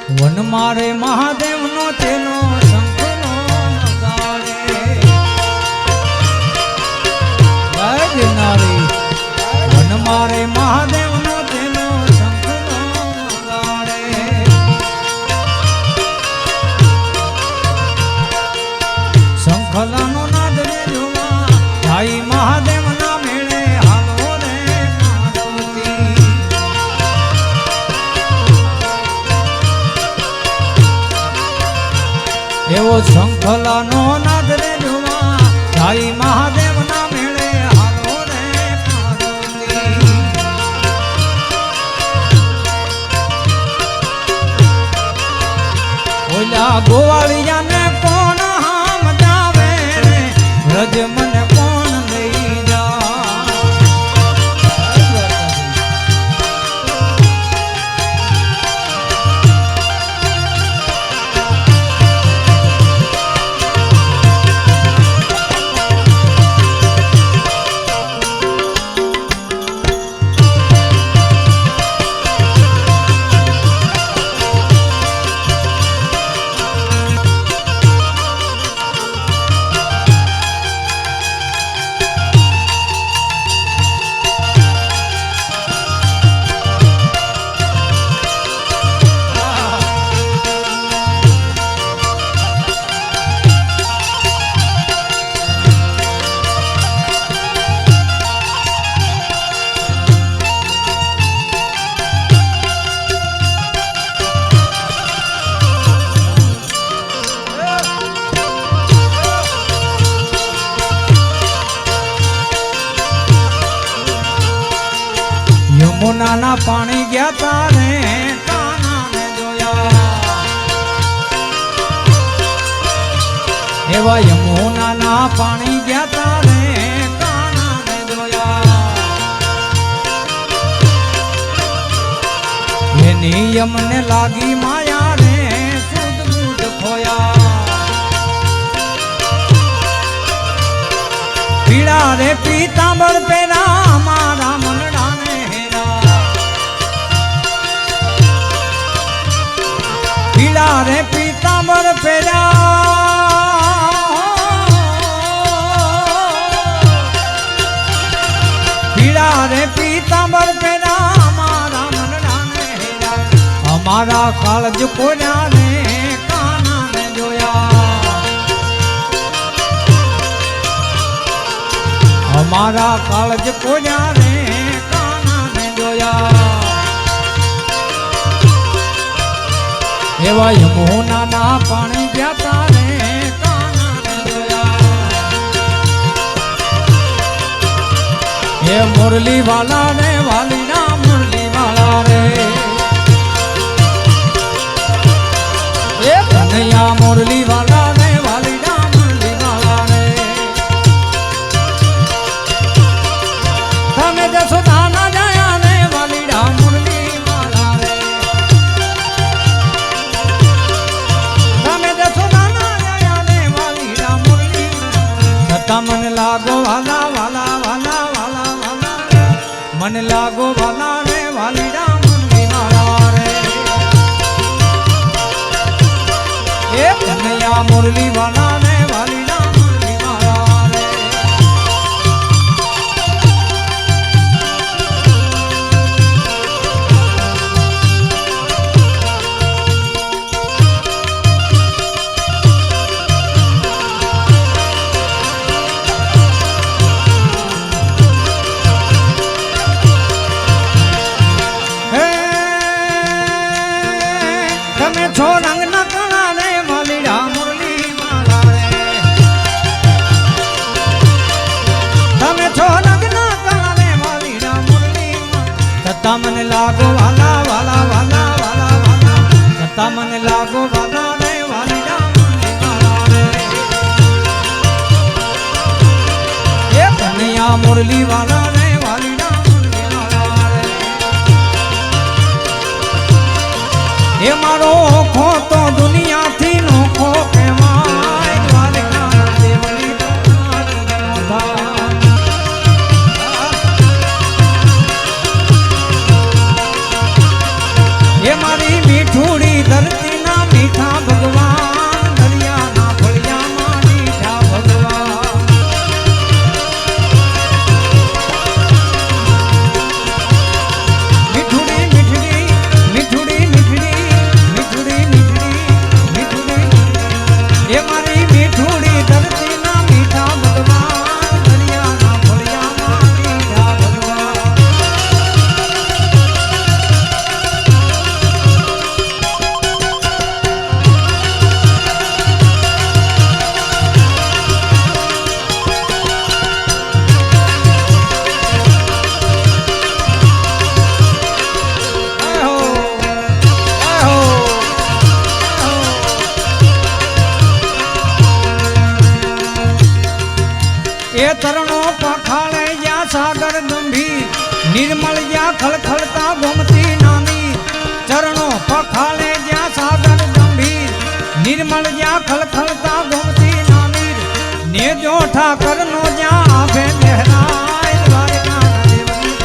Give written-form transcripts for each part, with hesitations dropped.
one મારે મહાદેવ નો તેનો શંખનો વગાડે જય ગિરનારી વન મારે મહાદેવ નો તેનો શંખનો વગાડે શંખલાનો નાદ રે જોવા ભાઈ મહાદેવ ના મેળે હાલો રે પાર્વતી એવો શંખલાનો નાદ રે જોવા ભાઈ મહાદેવ ના મેળે હાલો રે પાર્વતી ઓલા ગોવાળિયાને કોણ હામ જાવે રે રજ મને કોણ લઈ જા યમુનાના પાણી ગયા તારે કાનાને જોયા એવા યમુનાના પાણી ગયા તારે કાનાને જોયા એની યમને લાગી માયા રે સુધ બુધ ખોયા પીળા રે પીતાંબર પેરા મારા મનડાને પીળા રે પીતાંબર પેરા પીળા રે પીતાંબર પેરા મારા મનડાને હેરા અમારા કાળજ કોર્યા ને કાનાને જોયા અમારા કાળજ કોર્યા ને કાનાને જોયા એવા યમુનાના પાણી ગયા તારે કાનાને જોયા એ મુરલી વાલા રે વાલીના મુરલી વાલા રે એ કનૈયા મુરલી વાલા રે વાલીના મુરલી વાલા રે તમે જસોદાના જયા ને વાલીડા મુરલી વાલા રે મને લાગો વાલા વાલા વાલા વાલા વાલા મને લાગો વાલા રે વાલીડા મુરલી વાલા રે એ કનૈયા મુરલી વાલા રે વાલીડા મુરલી વાલા રે છો રંગ ના કણા રે વાલીડા મુરલી વાલા રે તમે છો રંગ ના કણા રે વાલીડા મુરલી છતાં મને લાગો વાલા વાલા વાલા વાલા વાલા છતાં મને લાગો વાલા રે વાલીડા મુરલી વાલા રે એ કનૈયા મુરલી વાલા રે વાલીડા મુરલી વાલા રે એ મારો ખો તો દુનિયાથી નોખો કહેવાય દ્વારકા દેવની એ મારી મીઠુડી ધરતી ખળખળતા ગોમતી નામી ચરણો પખાલે જ્યાં સાગર ગંભીર નિર્મળ જ્યાં ખળખળતા ગોમતી નામી ને જો ઠાકર નો જ્યાં આભે લહેરાય દ્વારકા દેવની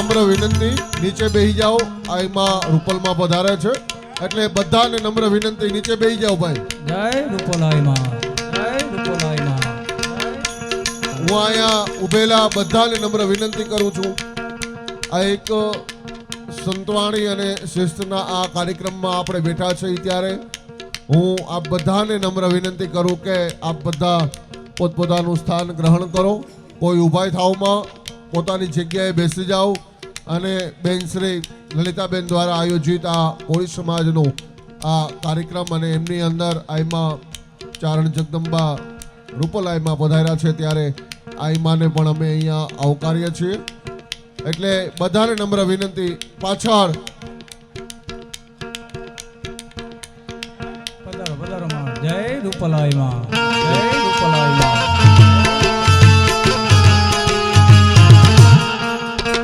નમ્ર વિનંતી નીચે બેહી જાઓ આ એમાં રૂપલમાં પધારે છે એટલે બધાને નમ્ર વિનંતી નીચે બેહી જાઓ ભાઈ જય રૂપલાઈમાં જય રૂપલાઈમાં હું અહીંયા ઉભેલા બધાને નમ્ર વિનંતી કરું છું આ એક સંતવાણી અને શિસ્તના આ કાર્યક્રમમાં આપણે બેઠા છીએ ત્યારે હું આપ બધાને નમ્ર વિનંતી કરું કે આપ બધા પોતપોતાનું સ્થાન ગ્રહણ કરો કોઈ ઊભા થાવમાં પોતાની જગ્યાએ બેસી જાઓ અને બેન શ્રી લલિતાબેન દ્વારા આયોજિત આ કોળી સમાજનો આ કાર્યક્રમ અને એમની અંદર આઈમાં ચારણ જગદંબા રૂપલાઈમાં પધાર્યા છે ત્યારે આઈમાને પણ અમે અહીંયા આવકારીએ છીએ એટલે બધાને નમ્ર વિનંતી પાછળ પધારો પધારો માં જય રૂપલાઈમાં જય રૂપલાઈમાં